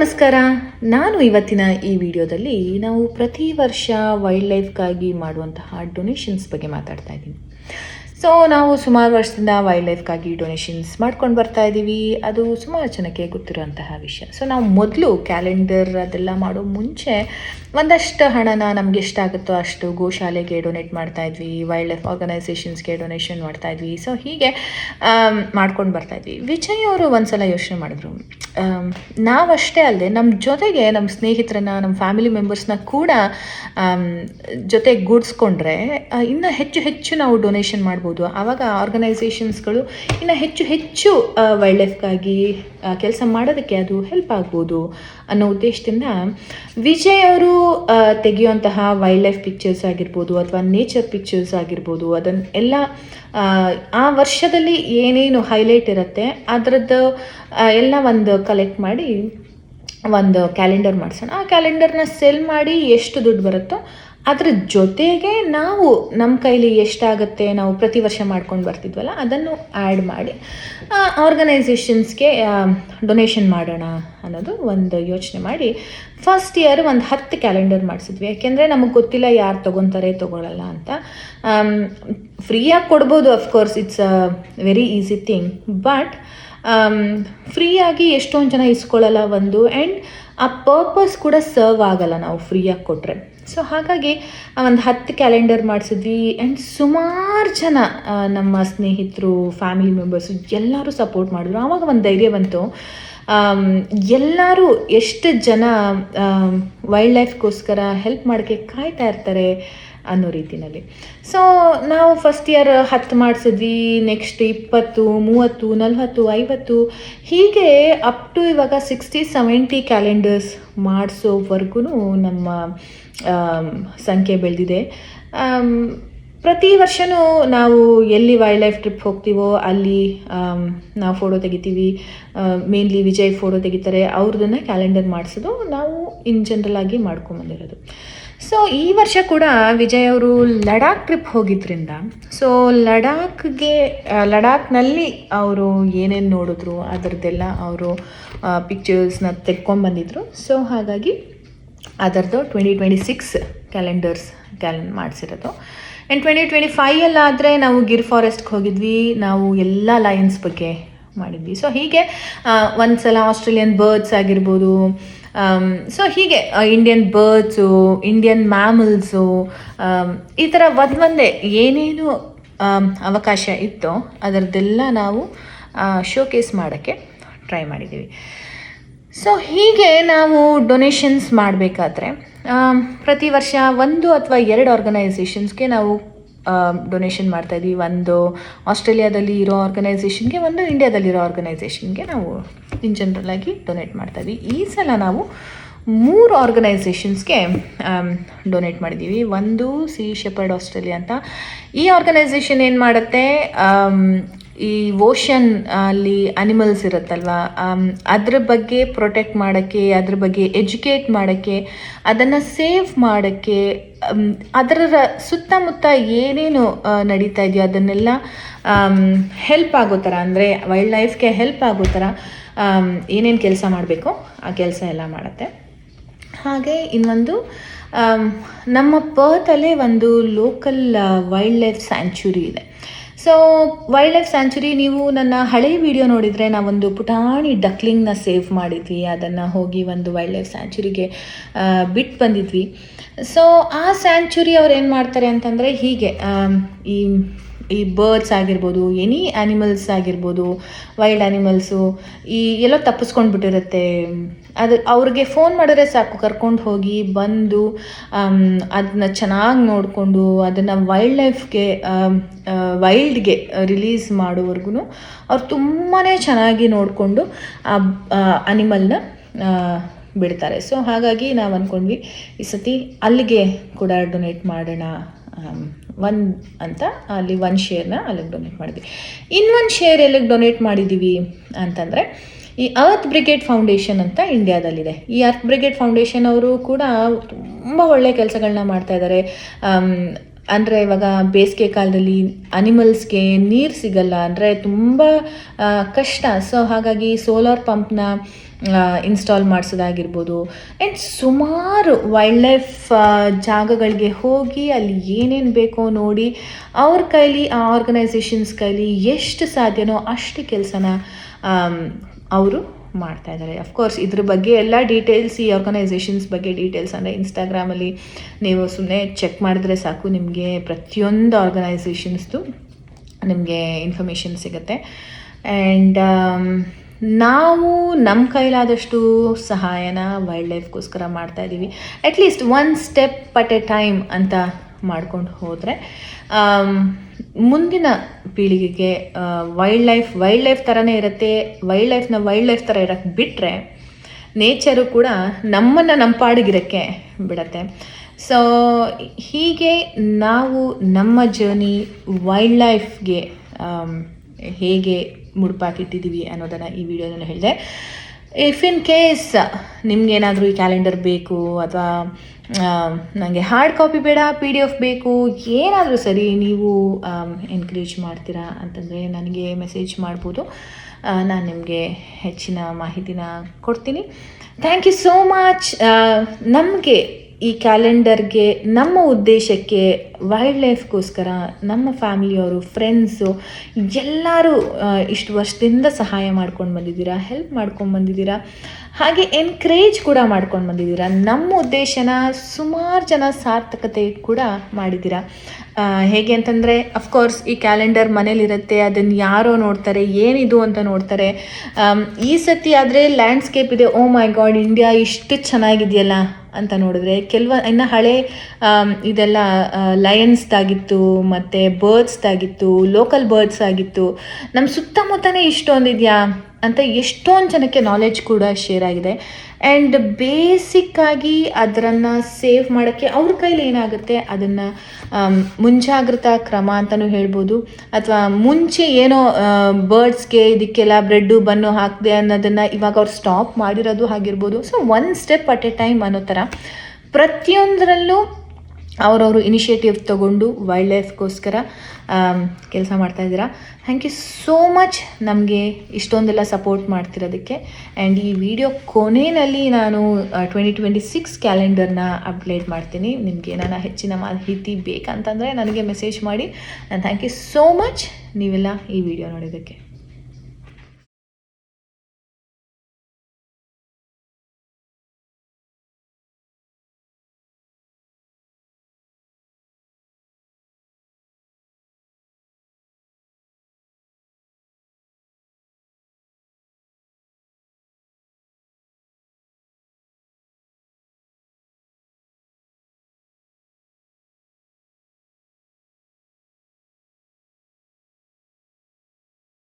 ನಮಸ್ಕಾರ. ನಾನು ಇವತ್ತಿನ ಈ ವಿಡಿಯೋದಲ್ಲಿ ನಾವು ಪ್ರತಿ ವರ್ಷ ವೈಲ್ಡ್ ಲೈಫ್ಗಾಗಿ ಮಾಡುವಂತಹ ಡೊನೇಷನ್ಸ್ ಬಗ್ಗೆ ಮಾತಾಡ್ತಾ ಇದ್ದೀನಿ. ಸೊ ನಾವು ಸುಮಾರು ವರ್ಷದಿಂದ ವೈಲ್ಡ್ ಲೈಫ್ಗಾಗಿ ಡೊನೇಷನ್ಸ್ ಮಾಡ್ಕೊಂಡು ಬರ್ತಾ ಇದ್ದೀವಿ. ಅದು ಸುಮಾರು ಜನಕ್ಕೆ ಗೊತ್ತಿರುವಂತಹ ವಿಷಯ. ಸೊ ನಾವು ಮೊದಲು ಕ್ಯಾಲೆಂಡರ್ ಅದೆಲ್ಲ ಮಾಡೋ ಮುಂಚೆ ಒಂದಷ್ಟು ಹಣನ ನಮ್ಗೆ ಎಷ್ಟಾಗುತ್ತೋ ಅಷ್ಟು ಗೋಶಾಲೆಗೆ ಡೊನೇಟ್ ಮಾಡ್ತಾಯಿದ್ವಿ, ವೈಲ್ಡ್ ಲೈಫ್ ಆರ್ಗನೈಸೇಷನ್ಸ್ಗೆ ಡೊನೇಷನ್ ಮಾಡ್ತಾಯಿದ್ವಿ. ಸೊ ಹೀಗೆ ಮಾಡ್ಕೊಂಡು ಬರ್ತಾಯಿದ್ವಿ. ವಿಜಯ್ ಅವರು ಒಂದು ಸಲ ಯೋಚನೆ ಮಾಡಿದ್ರು, ನಾವಷ್ಟೇ ಅಲ್ಲದೆ ನಮ್ಮ ಜೊತೆಗೆ ನಮ್ಮ ಸ್ನೇಹಿತರನ್ನ, ನಮ್ಮ ಫ್ಯಾಮಿಲಿ ಮೆಂಬರ್ಸ್ನ ಕೂಡ ಜೊತೆಗೆ ಗೂಡಿಸ್ಕೊಂಡ್ರೆ ಇನ್ನೂ ಹೆಚ್ಚು ನಾವು ಡೊನೇಷನ್ ಮಾಡ್ಬೋದು. ಆವಾಗ ಆರ್ಗನೈಸೇಷನ್ಸ್ಗಳು ಇನ್ನು ಹೆಚ್ಚು ವೈಲ್ಡ್ ಲೈಫ್ಗಾಗಿ ಕೆಲಸ ಮಾಡೋದಕ್ಕೆ ಅದು ಹೆಲ್ಪ್ ಆಗ್ಬೋದು ಅನ್ನೋ ಉದ್ದೇಶದಿಂದ ವಿಜಯ್ ಅವರು ತೆಗೆಯುವಂತಹ ವೈಲ್ಡ್ ಲೈಫ್ ಪಿಕ್ಚರ್ಸ್ ಆಗಿರ್ಬೋದು ಅಥವಾ ನೇಚರ್ ಪಿಕ್ಚರ್ಸ್ ಆಗಿರ್ಬೋದು, ಅದನ್ನೆಲ್ಲ ಆ ವರ್ಷದಲ್ಲಿ ಏನೇನು ಹೈಲೈಟ್ ಇರುತ್ತೆ ಅದರದ್ದು ಎಲ್ಲ ಒಂದು ಕಲೆಕ್ಟ್ ಮಾಡಿ ಒಂದು ಕ್ಯಾಲೆಂಡರ್ ಮಾಡಿಸೋಣ. ಆ ಕ್ಯಾಲೆಂಡರ್ನ ಸೆಲ್ ಮಾಡಿ ಎಷ್ಟು ದುಡ್ಡು ಬರುತ್ತೋ ಅದ್ರ ಜೊತೆಗೆ ನಾವು ನಮ್ಮ ಕೈಲಿ ಎಷ್ಟಾಗುತ್ತೆ, ನಾವು ಪ್ರತಿ ವರ್ಷ ಮಾಡ್ಕೊಂಡು ಬರ್ತಿದ್ವಲ್ಲ ಅದನ್ನು ಆ್ಯಡ್ ಮಾಡಿ ಆರ್ಗನೈಸೇಷನ್ಸ್ಗೆ ಡೊನೇಷನ್ ಮಾಡೋಣ ಅನ್ನೋದು ಒಂದು ಯೋಚನೆ ಮಾಡಿ ಫಸ್ಟ್ ಇಯರ್ ಒಂದು 10 ಕ್ಯಾಲೆಂಡರ್ ಮಾಡಿಸಿದ್ವಿ. ಯಾಕೆಂದರೆ ನಮಗೆ ಗೊತ್ತಿಲ್ಲ ಯಾರು ತೊಗೊಳ್ಳಲ್ಲ ಅಂತ. ಫ್ರೀಯಾಗಿ ಕೊಡ್ಬೋದು, of course it's a very easy thing, but ಫ್ರೀಯಾಗಿ ಎಷ್ಟೊಂದು ಜನ ಇಸ್ಕೊಳ್ಳಲ್ಲ ಒಂದು, ಆ್ಯಂಡ್ ಆ ಪರ್ಪಸ್ ಕೂಡ ಸರ್ವ್ ಆಗಲ್ಲ ನಾವು ಫ್ರೀಯಾಗಿ ಕೊಟ್ಟರೆ. ಸೊ ಹಾಗಾಗಿ ಒಂದು 10 ಕ್ಯಾಲೆಂಡರ್ ಮಾಡಿಸಿದ್ವಿ. ಆ್ಯಂಡ್ ಸುಮಾರು ಜನ ನಮ್ಮ ಸ್ನೇಹಿತರು, ಫ್ಯಾಮಿಲಿ ಮೆಂಬರ್ಸು ಎಲ್ಲರೂ ಸಪೋರ್ಟ್ ಮಾಡಿದ್ರು. ಆವಾಗ ಒಂದು ಧೈರ್ಯ ಬಂತು, ಎಲ್ಲರೂ ಎಷ್ಟು ಜನ ವೈಲ್ಡ್ ಲೈಫ್ಗೋಸ್ಕರ ಹೆಲ್ಪ್ ಮಾಡೋಕ್ಕೆ ಕಾಯ್ತಾ ಇರ್ತಾರೆ ಅನ್ನೋ ರೀತಿಯಲ್ಲಿ. ಸೊ ನಾವು ಫಸ್ಟ್ ಇಯರ್ 10 ಮಾಡಿಸಿದ್ವಿ, ನೆಕ್ಸ್ಟ್ 20, 30, 40, 50 ಹೀಗೆ ಅಪ್ ಟು ಇವಾಗ 60-70 ಕ್ಯಾಲೆಂಡರ್ಸ್ ಮಾಡಿಸೋವರೆಗೂ ನಮ್ಮ ಸಂಖ್ಯೆ ಬೆಳೆದಿದೆ. ಪ್ರತಿ ವರ್ಷವೂ ನಾವು ಎಲ್ಲಿ ವೈಲ್ಡ್ ಲೈಫ್ ಟ್ರಿಪ್ ಹೋಗ್ತೀವೋ ಅಲ್ಲಿ ನಾವು ಫೋಟೋ ತೆಗಿತೀವಿ. ಮೇನ್ಲಿ ವಿಜಯ್ ಫೋಟೋ ತೆಗಿತಾರೆ, ಅವ್ರದ್ದನ್ನು ಕ್ಯಾಲೆಂಡರ್ ಮಾಡಿಸೋದು ನಾವು ಇನ್ ಜನರಲ್ ಆಗಿ ಮಾಡ್ಕೊಂಬಂದಿರೋದು. ಸೊ ಈ ವರ್ಷ ಕೂಡ ವಿಜಯ್ ಅವರು ಲಡಾಖ್ ಟ್ರಿಪ್ ಹೋಗಿದ್ದರಿಂದ, ಸೊ ಲಡಾಖ್ನಲ್ಲಿ ಅವರು ಏನೇನು ನೋಡಿದ್ರು ಅದರದ್ದೆಲ್ಲ ಅವರು ಪಿಕ್ಚರ್ಸ್ನ ತೆಕ್ಕೊಂಬಂದಿದ್ರು. ಸೊ ಹಾಗಾಗಿ ಅದರದ್ದು 2026 ಕ್ಯಾಲೆಂಡರ್ಸ್ ಮಾಡಿಸಿರೋದು. ಆ್ಯಂಡ್ 2025 ನಾವು ಗಿರ್ ಫಾರೆಸ್ಟ್ಗೆ ಹೋಗಿದ್ವಿ, ನಾವು ಎಲ್ಲ ಲಯನ್ಸ್ ಬಗ್ಗೆ ಮಾಡಿದ್ವಿ. ಸೊ ಹೀಗೆ ಒಂದು ಸಲ ಆಸ್ಟ್ರೇಲಿಯನ್ ಬರ್ಡ್ಸ್ ಆಗಿರ್ಬೋದು, ಸೊ ಹೀಗೆ ಇಂಡಿಯನ್ ಬರ್ಡ್ಸು, ಇಂಡಿಯನ್ ಮ್ಯಾಮಲ್ಸು, ಈ ಥರ ಒಂದೇ ಏನೇನು ಅವಕಾಶ ಇತ್ತೋ ಅದರದ್ದೆಲ್ಲ ನಾವು ಶೋಕೇಸ್ ಮಾಡೋಕ್ಕೆ ಟ್ರೈ ಮಾಡಿದ್ದೀವಿ. ಸೊ ಹೀಗೆ ನಾವು ಡೊನೇಷನ್ಸ್ ಮಾಡಬೇಕಾದ್ರೆ ಪ್ರತಿ ವರ್ಷ 1 ಅಥವಾ 2 ಆರ್ಗನೈಸೇಷನ್ಸ್ಗೆ ನಾವು ಡೊನೇಷನ್ ಮಾಡ್ತಾಯಿದ್ವಿ. ಒಂದು ಆಸ್ಟ್ರೇಲಿಯಾದಲ್ಲಿ ಇರೋ ಆರ್ಗನೈಸೇಷನ್ಗೆ, ಒಂದು ಇಂಡಿಯಾದಲ್ಲಿರೋ ಆರ್ಗನೈಸೇಷನ್ಗೆ ನಾವು ಇನ್ ಜನರಲ್ ಆಗಿ ಡೊನೇಟ್ ಮಾಡ್ತಾಯಿದ್ವಿ. ಈ ಸಲ ನಾವು 3 ಆರ್ಗನೈಸೇಷನ್ಸ್ಗೆ ಡೊನೇಟ್ ಮಾಡಿದ್ದೀವಿ. ಒಂದು ಸೀ ಶೆಪರ್ಡ್ ಆಸ್ಟ್ರೇಲಿಯಾ ಅಂತ. ಈ ಆರ್ಗನೈಸೇಷನ್ ಏನು ಮಾಡುತ್ತೆ, ಈ ಓಷನ್ ಅಲ್ಲಿ ಅನಿಮಲ್ಸ್ ಇರುತ್ತಲ್ವ, ಅದ್ರ ಬಗ್ಗೆ ಪ್ರೊಟೆಕ್ಟ್ ಮಾಡೋಕ್ಕೆ, ಅದ್ರ ಬಗ್ಗೆ ಎಜುಕೇಟ್ ಮಾಡೋಕ್ಕೆ, ಅದನ್ನು ಸೇವ್ ಮಾಡೋಕ್ಕೆ, ಅದರ ಸುತ್ತಮುತ್ತ ಏನೇನು ನಡೀತಾ ಇದೆಯೋ ಅದನ್ನೆಲ್ಲ ಹೆಲ್ಪ್ ಆಗೋ ಥರ, ಅಂದರೆ ವೈಲ್ಡ್ ಲೈಫ್ಗೆ ಹೆಲ್ಪ್ ಆಗೋ ಥರ ಏನೇನು ಕೆಲಸ ಮಾಡಬೇಕೋ ಆ ಕೆಲಸ ಎಲ್ಲ ಮಾಡುತ್ತೆ. ಹಾಗೆ ಇನ್ನೊಂದು ನಮ್ಮ ಪರ್ತಲ್ಲೇ ಒಂದು ಲೋಕಲ್ ವೈಲ್ಡ್ ಲೈಫ್ ಸ್ಯಾಂಚುರಿ ಇದೆ. ಸೊ ವೈಲ್ಡ್ ಲೈಫ್ ಸ್ಯಾಂಚುರಿ, ನೀವು ನನ್ನ ಹಳೆಯ ವಿಡಿಯೋ ನೋಡಿದರೆ ನಾವೊಂದು ಪುಟಾಣಿ ಡಕ್ಲಿಂಗ್ನ ಸೇವ್ ಮಾಡಿದ್ವಿ. ಅದನ್ನು ಹೋಗಿ ಒಂದು ವೈಲ್ಡ್ ಲೈಫ್ ಸ್ಯಾಂಚುರಿಗೆ ಬಿಟ್ಟು ಬಂದಿದ್ವಿ. ಸೊ ಆ ಸ್ಯಾಂಚುರಿ ಅವ್ರು ಏನು ಮಾಡ್ತಾರೆ ಅಂತಂದರೆ, ಹೀಗೆ ಈ ಬರ್ಡ್ಸ್ ಆಗಿರ್ಬೋದು, ಎನಿ ಆ್ಯನಿಮಲ್ಸ್ ಆಗಿರ್ಬೋದು, ವೈಲ್ಡ್ ಆ್ಯನಿಮಲ್ಸು ಎಲ್ಲೋ ತಪ್ಪಿಸ್ಕೊಂಡು ಬಿಟ್ಟಿರುತ್ತೆ, ಅದು ಅವ್ರಿಗೆ ಫೋನ್ ಮಾಡಿದ್ರೆ ಸಾಕು, ಕರ್ಕೊಂಡು ಹೋಗಿ ಬಂದು ಅದನ್ನ ಚೆನ್ನಾಗಿ ನೋಡಿಕೊಂಡು ಅದನ್ನು ವೈಲ್ಡ್ಗೆ ರಿಲೀಸ್ ಮಾಡೋವರೆಗೂ ಅವ್ರು ತುಂಬಾ ಚೆನ್ನಾಗಿ ನೋಡಿಕೊಂಡು ಆ ಅನಿಮಲ್ನ ಬಿಡ್ತಾರೆ. ಸೊ ಹಾಗಾಗಿ ನಾವು ಅಂದ್ಕೊಂಡ್ವಿ ಈ ಸತಿ ಅಲ್ಲಿಗೆ ಕೂಡ ಡೊನೇಟ್ ಮಾಡೋಣ ಅಂತ. ಅಲ್ಲಿ 1 ಶೇರ್ನ ಅಲ್ಲಿಗೆ ಡೊನೇಟ್ ಮಾಡಿದ್ವಿ. ಇನ್ನೊಂದು ಶೇರ್ ಎಲ್ಲಿಗೆ ಡೊನೇಟ್ ಮಾಡಿದ್ದೀವಿ ಅಂತಂದರೆ, ಈ ಅರ್ತ್ ಬ್ರಿಗೇಡ್ ಫೌಂಡೇಶನ್ ಅಂತ ಇಂಡಿಯಾದಲ್ಲಿದೆ. ಈ ಅರ್ತ್ ಬ್ರಿಗೇಡ್ ಫೌಂಡೇಶನ್ ಅವರು ಕೂಡ ತುಂಬ ಒಳ್ಳೆಯ ಕೆಲಸಗಳನ್ನ ಮಾಡ್ತಾಯಿದ್ದಾರೆ. ಅಂದರೆ ಇವಾಗ ಬೇಸಿಗೆ ಕಾಲದಲ್ಲಿ ಅನಿಮಲ್ಸ್ಗೆ ನೀರು ಸಿಗಲ್ಲ, ಅಂದರೆ ತುಂಬ ಕಷ್ಟ. ಸೊ ಹಾಗಾಗಿ ಸೋಲಾರ್ ಪಂಪ್ನ ಇನ್ಸ್ಟಾಲ್ ಮಾಡಿಸೋದಾಗಿರ್ಬೋದು. ಆ್ಯಂಡ್ ಸುಮಾರು ವೈಲ್ಡ್ ಲೈಫ್ ಜಾಗಗಳಿಗೆ ಹೋಗಿ ಅಲ್ಲಿ ಏನೇನು ಬೇಕೋ ನೋಡಿ ಅವ್ರ ಕೈಲಿ, ಆ ಆರ್ಗನೈಸೇಷನ್ಸ್ ಕೈಲಿ ಎಷ್ಟು ಸಾಧ್ಯನೋ ಅಷ್ಟು ಕೆಲಸನ ಅವರು ಮಾಡ್ತಾಯಿದ್ದಾರೆ. ಅಫ್ಕೋರ್ಸ್ ಇದ್ರ ಬಗ್ಗೆ ಎಲ್ಲ ಡೀಟೇಲ್ಸ್, ಈ ಆರ್ಗನೈಸೇಷನ್ಸ್ ಬಗ್ಗೆ ಡೀಟೇಲ್ಸ್ ಅಂದರೆ ಇನ್ಸ್ಟಾಗ್ರಾಮಲ್ಲಿ ನೀವು ಸುಮ್ಮನೆ ಚೆಕ್ ಮಾಡಿದ್ರೆ ಸಾಕು, ನಿಮಗೆ ಪ್ರತಿಯೊಂದು ಆರ್ಗನೈಸೇಷನ್ಸ್ದು ನಿಮಗೆ ಇನ್ಫಾರ್ಮೇಷನ್ ಸಿಗುತ್ತೆ. ಆ್ಯಂಡ್ ನಾವು ನಮ್ಮ ಕೈಲಾದಷ್ಟು ಸಹಾಯನ ವೈಲ್ಡ್ ಲೈಫ್ಗೋಸ್ಕರ ಮಾಡ್ತಾಯಿದ್ದೀವಿ. At least one step at A time ಅಂತ ಮಾಡ್ಕೊಂಡು ಹೋದರೆ ಮುಂದಿನ ಪೀಳಿಗೆಗೆ ವೈಲ್ಡ್ ಲೈಫ್ ಥರನೇ ಇರುತ್ತೆ. ವೈಲ್ಡ್ ಲೈಫ್ ಥರ ಇರೋಕ್ಕೆ ಬಿಟ್ಟರೆ ನೇಚರು ಕೂಡ ನಮ್ಮನ್ನು ನಮ್ಮ ಪಾಡಿಗಿರೋಕ್ಕೆ ಬಿಡುತ್ತೆ. ಸೊ ಹೀಗೆ ನಾವು ನಮ್ಮ ಜರ್ನಿ ವೈಲ್ಡ್ ಲೈಫ್ಗೆ ಹೇಗೆ ಮುಡುಪಾಕಿಟ್ಟಿದ್ದೀವಿ ಅನ್ನೋದನ್ನು ಈ ವಿಡಿಯೋದಲ್ಲಿ ಹೇಳಿದೆ. ಇಫ್ ಇನ್ ಕೇಸ್ ನಿಮಗೇನಾದರೂ ಈ ಕ್ಯಾಲೆಂಡರ್ ಬೇಕು ಅಥವಾ ನನಗೆ ಹಾರ್ಡ್ ಕಾಪಿ ಬೇಡ, PDF ಬೇಕು, ಏನಾದರೂ ಸರಿ ನೀವು ಎನ್ಕರೇಜ್ ಮಾಡ್ತೀರಾ ಅಂತಂದರೆ ನನಗೆ ಮೆಸೇಜ್ ಮಾಡ್ಬೋದು. ನಾನು ನಿಮಗೆ ಹೆಚ್ಚಿನ ಮಾಹಿತಿನ ಕೊಡ್ತೀನಿ. Thank you so much. ನಮಗೆ ಈ ಕ್ಯಾಲೆಂಡರ್ಗೆ, ನಮ್ಮ ಉದ್ದೇಶಕ್ಕೆ, ವೈಲ್ಡ್ ಲೈಫ್ಗೋಸ್ಕರ ನಮ್ಮ ಫ್ಯಾಮಿಲಿಯವರು, ಫ್ರೆಂಡ್ಸು ಎಲ್ಲರೂ ಇಷ್ಟು ವರ್ಷದಿಂದ ಸಹಾಯ ಮಾಡ್ಕೊಂಡು ಬಂದಿದ್ದೀರಾ, ಹೆಲ್ಪ್ ಮಾಡ್ಕೊಂಡು ಬಂದಿದ್ದೀರಾ, ಹಾಗೆ ಎನ್ಕರೇಜ್ ಕೂಡ ಮಾಡ್ಕೊಂಡು ಬಂದಿದ್ದೀರಾ. ನಮ್ಮ ಉದ್ದೇಶನ ಸುಮಾರು ಜನ ಸಾರ್ಥಕತೆ ಕೂಡ ಮಾಡಿದ್ದೀರಾ. ಹೇಗೆ ಅಂತಂದರೆ ಅಫ್ಕೋರ್ಸ್ ಈ ಕ್ಯಾಲೆಂಡರ್ ಮನೇಲಿರುತ್ತೆ, ಅದನ್ನು ಯಾರೋ ನೋಡ್ತಾರೆ, ಏನಿದು ಅಂತ ನೋಡ್ತಾರೆ. ಈ ಸತಿ ಆದರೆ ಲ್ಯಾಂಡ್ಸ್ಕೇಪ್ ಇದೆ, ಓ ಮೈ ಗಾಡ್ ಇಂಡಿಯಾ ಇಷ್ಟು ಚೆನ್ನಾಗಿದೆಯಲ್ಲ ಅಂತ ನೋಡಿದ್ರೆ, ಇನ್ನು ಹಳೆ ಇದೆಲ್ಲ ಲಯನ್ಸ್ದಾಗಿತ್ತು, ಮತ್ತು ಬರ್ಡ್ಸ್ದಾಗಿತ್ತು, ಲೋಕಲ್ ಬರ್ಡ್ಸ್ ಆಗಿತ್ತು. ನಮ್ಮ ಸುತ್ತಮುತ್ತನೇ ಇಷ್ಟೊಂದಿದೆಯಾ ಅಂತ ಎಷ್ಟೊಂದು ಜನಕ್ಕೆ ನಾಲೆಡ್ಜ್ ಕೂಡ ಶೇರ್ ಆಗಿದೆ. ಆ್ಯಂಡ್ ಬೇಸಿಕ್ಕಾಗಿ ಅದನ್ನು ಸೇವ್ ಮಾಡೋಕ್ಕೆ ಅವ್ರ ಕೈಲಿ ಏನಾಗುತ್ತೆ ಅದನ್ನು ಮುಂಜಾಗ್ರತಾ ಕ್ರಮ ಅಂತಲೂ ಹೇಳ್ಬೋದು. ಅಥವಾ ಮುಂಚೆ ಏನೋ ಬರ್ಡ್ಸ್ಗೆ ಇದಕ್ಕೆಲ್ಲ ಬ್ರೆಡ್ಡು ಬನ್ನು ಹಾಕಿದೆ ಅನ್ನೋದನ್ನು ಇವಾಗ ಅವ್ರು ಸ್ಟಾಪ್ ಮಾಡಿರೋದು ಆಗಿರ್ಬೋದು. So one step at A time ಅನ್ನೋ ಥರ ಪ್ರತಿಯೊಂದರಲ್ಲೂ ಅವರವರು ಇನಿಷಿಯೇಟಿವ್ ತೊಗೊಂಡು ವೈಲ್ಡ್ ಲೈಫ್ಗೋಸ್ಕರ ಕೆಲಸ ಮಾಡ್ತಾಯಿದ್ದೀರಾ. ಥ್ಯಾಂಕ್ ಯು ಸೋ ಮಚ್ ನಮಗೆ ಇಷ್ಟೊಂದೆಲ್ಲ ಸಪೋರ್ಟ್ ಮಾಡ್ತಿರೋದಕ್ಕೆ. ಆ್ಯಂಡ್ ಈ ವಿಡಿಯೋ ಕೊನೆಯಲ್ಲಿ ನಾನು 2026 ಕ್ಯಾಲೆಂಡರ್ನ ಅಪ್ಡೇಟ್ ಮಾಡ್ತೀನಿ. ನಿಮಗೆ ಏನಾರ ಹೆಚ್ಚಿನ ಮಾಹಿತಿ ಬೇಕಂತಂದರೆ ನನಗೆ ಮೆಸೇಜ್ ಮಾಡಿ. ಥ್ಯಾಂಕ್ ಯು ಸೋ ಮಚ್ ನೀವೆಲ್ಲ ಈ ವಿಡಿಯೋ ನೋಡಿದ್ದಕ್ಕೆ.